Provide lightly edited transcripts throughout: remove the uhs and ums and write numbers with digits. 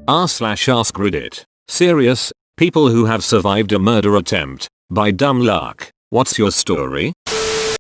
r/AskReddit. Serious, people who have survived a murder attempt by dumb luck. What's your story?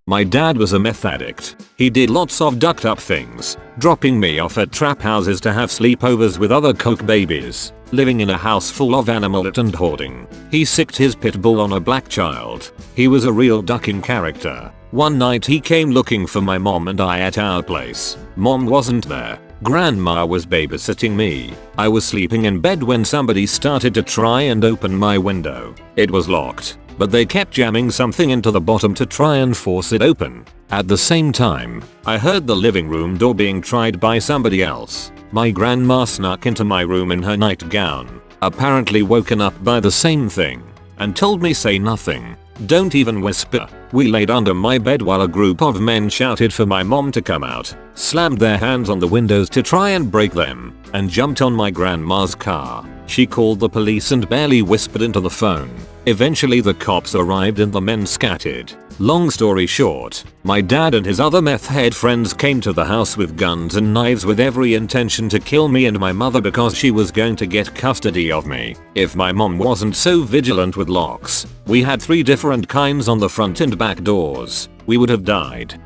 My dad was a meth addict. He did lots of ducked up things, dropping me off at trap houses to have sleepovers with other coke babies, living in a house full of animal and hoarding. He sicked his pit bull on a black child. He was a real ducking character. One night he came looking for my mom and I at our place. Mom wasn't there. Grandma was babysitting me. I was sleeping in bed when somebody started to try and open my window. It was locked, but they kept jamming something into the bottom to try and force it open. At the same time, I heard the living room door being tried by somebody else. My grandma snuck into my room in her nightgown, apparently woken up by the same thing, and told me say nothing. Don't even whisper. We laid under my bed while a group of men shouted for my mom to come out, slammed their hands on the windows to try and break them, and jumped on my grandma's car. She called the police and barely whispered into the phone. Eventually the cops arrived and the men scattered. Long story short, my dad and his other meth head friends came to the house with guns and knives with every intention to kill me and my mother because she was going to get custody of me. If my mom wasn't so vigilant with locks, we had 3 different kinds on the front and back doors, we would have died.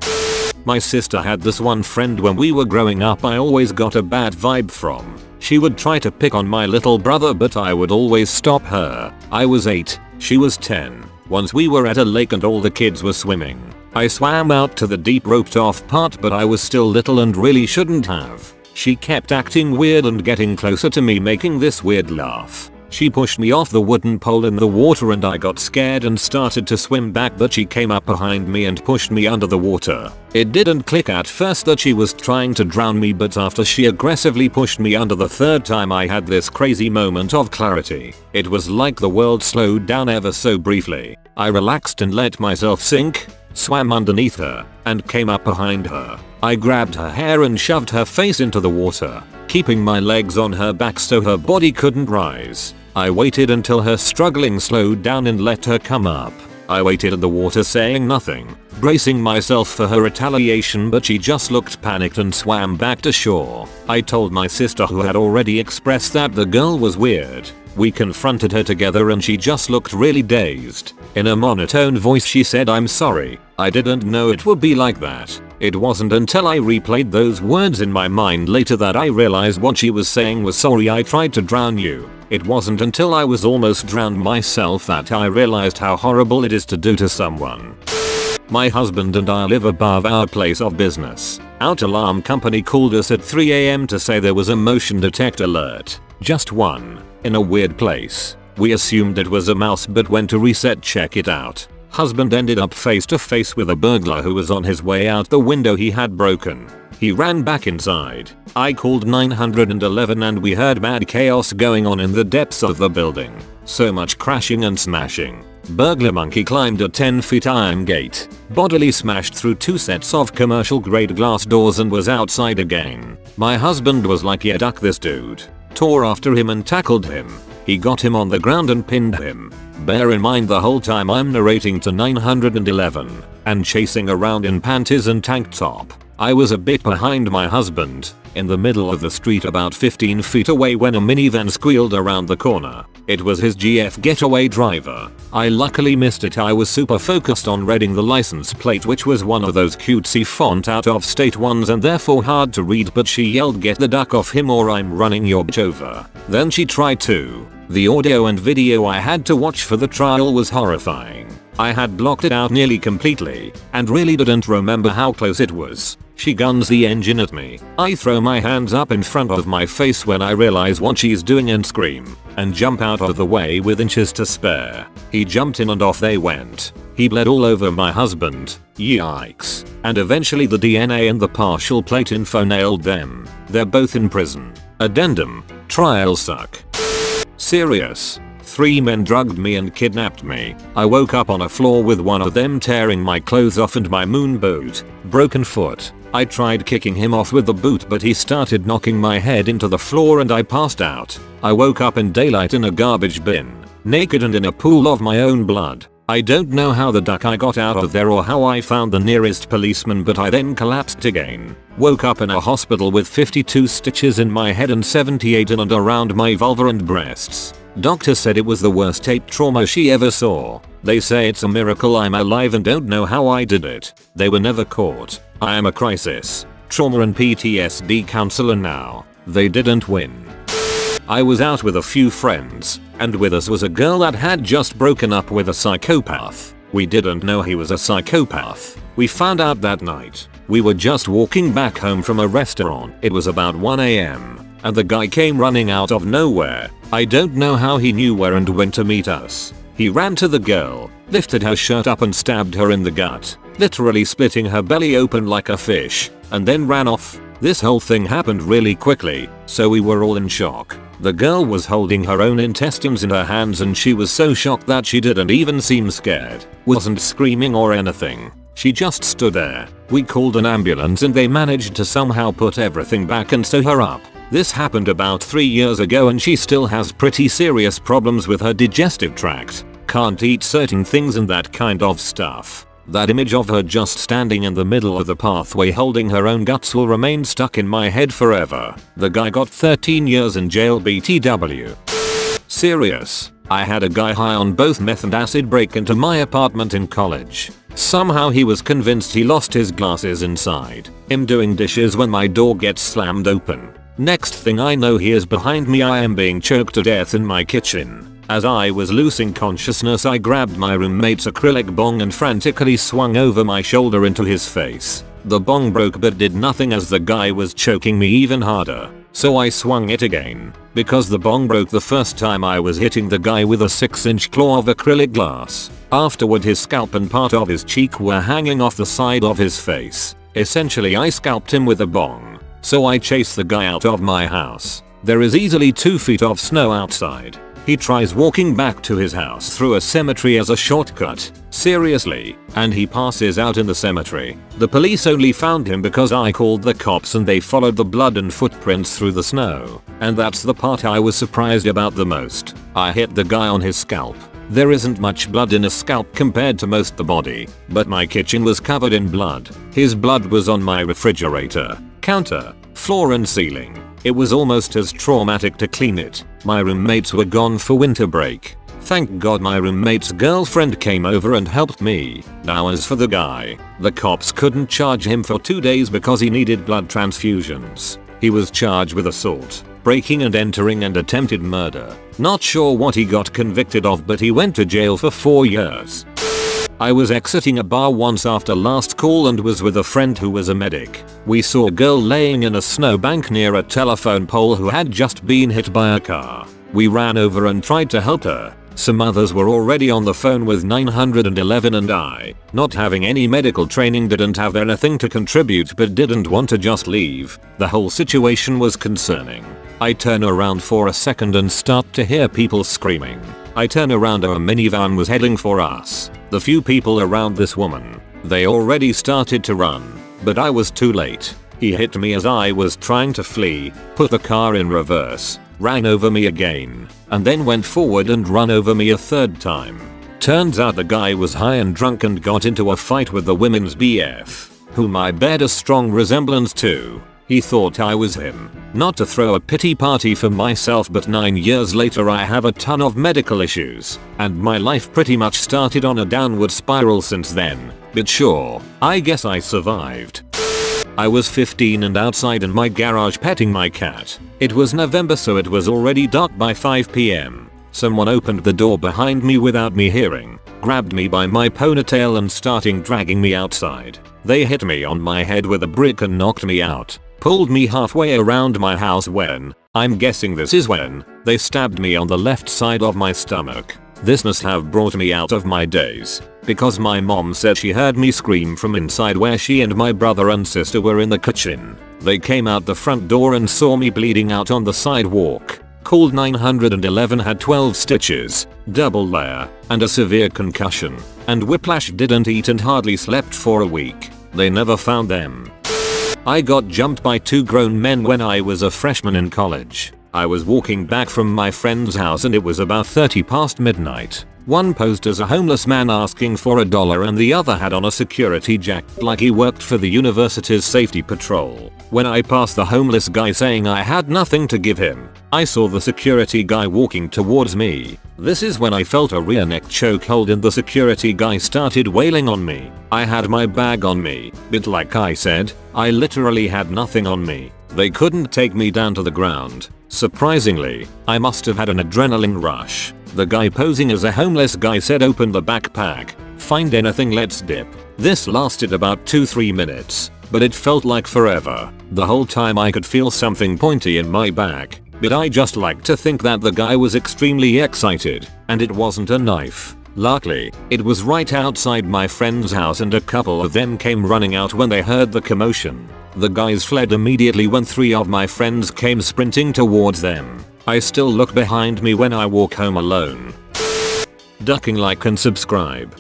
My sister had this one friend when we were growing up I always got a bad vibe from. She would try to pick on my little brother but I would always stop her. I was 8, she was 10. Once we were at a lake and all the kids were swimming. I swam out to the deep roped off part but I was still little and really shouldn't have. She kept acting weird and getting closer to me making this weird laugh. She pushed me off the wooden pole in the water and I got scared and started to swim back but she came up behind me and pushed me under the water. It didn't click at first that she was trying to drown me but after she aggressively pushed me under the 3rd time I had this crazy moment of clarity. It was like the world slowed down ever so briefly. I relaxed and let myself sink, swam underneath her, and came up behind her. I grabbed her hair and shoved her face into the water, keeping my legs on her back so her body couldn't rise. I waited until her struggling slowed down and let her come up. I waited in the water saying nothing, bracing myself for her retaliation but she just looked panicked and swam back to shore. I told my sister who had already expressed that the girl was weird. We confronted her together and she just looked really dazed. In a monotone voice she said, "I'm sorry, I didn't know it would be like that." It wasn't until I replayed those words in my mind later that I realized what she was saying was, "Sorry, I tried to drown you." It wasn't until I was almost drowned myself that I realized how horrible it is to do to someone. My husband and I live above our place of business. Our alarm company called us at 3 AM to say there was a motion detector alert. Just one. In a weird place. We assumed it was a mouse but went to reset check it out. Husband ended up face to face with a burglar who was on his way out the window he had broken. He ran back inside. I called 911 and we heard mad chaos going on in the depths of the building. So much crashing and smashing. Burglar monkey climbed a 10-foot iron gate, bodily smashed through 2 sets of commercial grade glass doors and was outside again. My husband was like, "Yeah, duck this dude." Tore after him and tackled him. He got him on the ground and pinned him. Bear in mind the whole time I'm narrating to 911 and chasing around in panties and tank top. I was a bit behind my husband, in the middle of the street about 15 feet away when a minivan squealed around the corner. It was his GF getaway driver. I luckily missed it. I was super focused on reading the license plate, which was one of those cutesy font out of state ones and therefore hard to read, but she yelled, "Get the duck off him or I'm running your bitch over." Then she tried to. The audio and video I had to watch for the trial was horrifying. I had blocked it out nearly completely and really didn't remember how close it was. She guns the engine at me. I throw my hands up in front of my face when I realize what she's doing and scream and jump out of the way with inches to spare. He jumped in and off they went. He bled all over my husband. Yikes. And eventually the DNA and the partial plate info nailed them. They're both in prison. Addendum. Trial suck. Serious. 3 men drugged me and kidnapped me. I woke up on a floor with one of them tearing my clothes off and my moon boot. Broken foot. I tried kicking him off with the boot but he started knocking my head into the floor and I passed out. I woke up in daylight in a garbage bin, naked and in a pool of my own blood. I don't know how the duck I got out of there or how I found the nearest policeman, but I then collapsed again. Woke up in a hospital with 52 stitches in my head and 78 in and around my vulva and breasts. Doctor said it was the worst tape trauma she ever saw. They say it's a miracle I'm alive and don't know how I did it. They were never caught. I am a crisis, trauma and PTSD counselor now. They didn't win. I was out with a few friends, and with us was a girl that had just broken up with a psychopath. We didn't know he was a psychopath. We found out that night. We were just walking back home from a restaurant. It was about 1 AM, and the guy came running out of nowhere. I don't know how he knew where and when to meet us. He ran to the girl, lifted her shirt up and stabbed her in the gut, literally splitting her belly open like a fish, and then ran off. This whole thing happened really quickly, so we were all in shock. The girl was holding her own intestines in her hands and she was so shocked that she didn't even seem scared. Wasn't screaming or anything. She just stood there. We called an ambulance and they managed to somehow put everything back and sew her up. This happened about 3 years ago and she still has pretty serious problems with her digestive tract. Can't eat certain things and that kind of stuff. That image of her just standing in the middle of the pathway holding her own guts will remain stuck in my head forever. The guy got 13 years in jail BTW. Serious. I had a guy high on both meth and acid break into my apartment in college. Somehow he was convinced he lost his glasses inside. I'm doing dishes when my door gets slammed open. Next thing I know he is behind me. I am being choked to death in my kitchen. As I was losing consciousness I grabbed my roommate's acrylic bong and frantically swung over my shoulder into his face. The bong broke but did nothing as the guy was choking me even harder. So I swung it again. Because the bong broke the first time I was hitting the guy with a 6-inch claw of acrylic glass. Afterward his scalp and part of his cheek were hanging off the side of his face. Essentially I scalped him with a bong. So I chased the guy out of my house. There is easily 2 feet of snow outside. He tries walking back to his house through a cemetery as a shortcut. Seriously. And he passes out in the cemetery. The police only found him because I called the cops and they followed the blood and footprints through the snow. And that's the part I was surprised about the most. I hit the guy on his scalp. There isn't much blood in a scalp compared to most the body, but my kitchen was covered in blood. His blood was on my refrigerator, counter, floor and ceiling. It was almost as traumatic to clean it. My roommates were gone for winter break. Thank God my roommate's girlfriend came over and helped me. Now as for the guy, the cops couldn't charge him for 2 days because he needed blood transfusions. He was charged with assault, breaking and entering and attempted murder. Not sure what he got convicted of but he went to jail for 4 years. I was exiting a bar once after last call and was with a friend who was a medic. We saw a girl laying in a snowbank near a telephone pole who had just been hit by a car. We ran over and tried to help her. Some others were already on the phone with 911 and I, not having any medical training, didn't have anything to contribute but didn't want to just leave. The whole situation was concerning. I turn around for a second and start to hear people screaming. I turn around, our minivan was heading for us. The few people around this woman, they already started to run, but I was too late. He hit me as I was trying to flee, put the car in reverse, ran over me again, and then went forward and run over me a 3rd time. Turns out the guy was high and drunk and got into a fight with the women's BF, whom I bear a strong resemblance to. He thought I was him. Not to throw a pity party for myself, but 9 years later I have a ton of medical issues, and my life pretty much started on a downward spiral since then. But sure, I guess I survived. I was 15 and outside in my garage petting my cat. It was November so it was already dark by 5 PM. Someone opened the door behind me without me hearing, grabbed me by my ponytail and starting dragging me outside. They hit me on my head with a brick and knocked me out. Pulled me halfway around my house when, I'm guessing this is when, they stabbed me on the left side of my stomach. This must have brought me out of my daze, because my mom said she heard me scream from inside where she and my brother and sister were in the kitchen. They came out the front door and saw me bleeding out on the sidewalk. Called 911, had 12 stitches, double layer, and a severe concussion, and whiplash, didn't eat and hardly slept for a week. They never found them. I got jumped by 2 grown men when I was a freshman in college. I was walking back from my friend's house and it was about 30 past midnight. One posed as a homeless man asking for $1 and the other had on a security jacket like he worked for the university's safety patrol. When I passed the homeless guy saying I had nothing to give him, I saw the security guy walking towards me. This is when I felt a rear neck chokehold and the security guy started wailing on me. I had my bag on me, but like I said, I literally had nothing on me. They couldn't take me down to the ground. Surprisingly, I must have had an adrenaline rush. The guy posing as a homeless guy said open the backpack, find anything, let's dip. This lasted about 2-3 minutes, but it felt like forever. The whole time I could feel something pointy in my back, but I just like to think that the guy was extremely excited, and it wasn't a knife. Luckily, it was right outside my friend's house and a couple of them came running out when they heard the commotion. The guys fled immediately when 3 of my friends came sprinting towards them. I still look behind me when I walk home alone. Ducking, like and subscribe.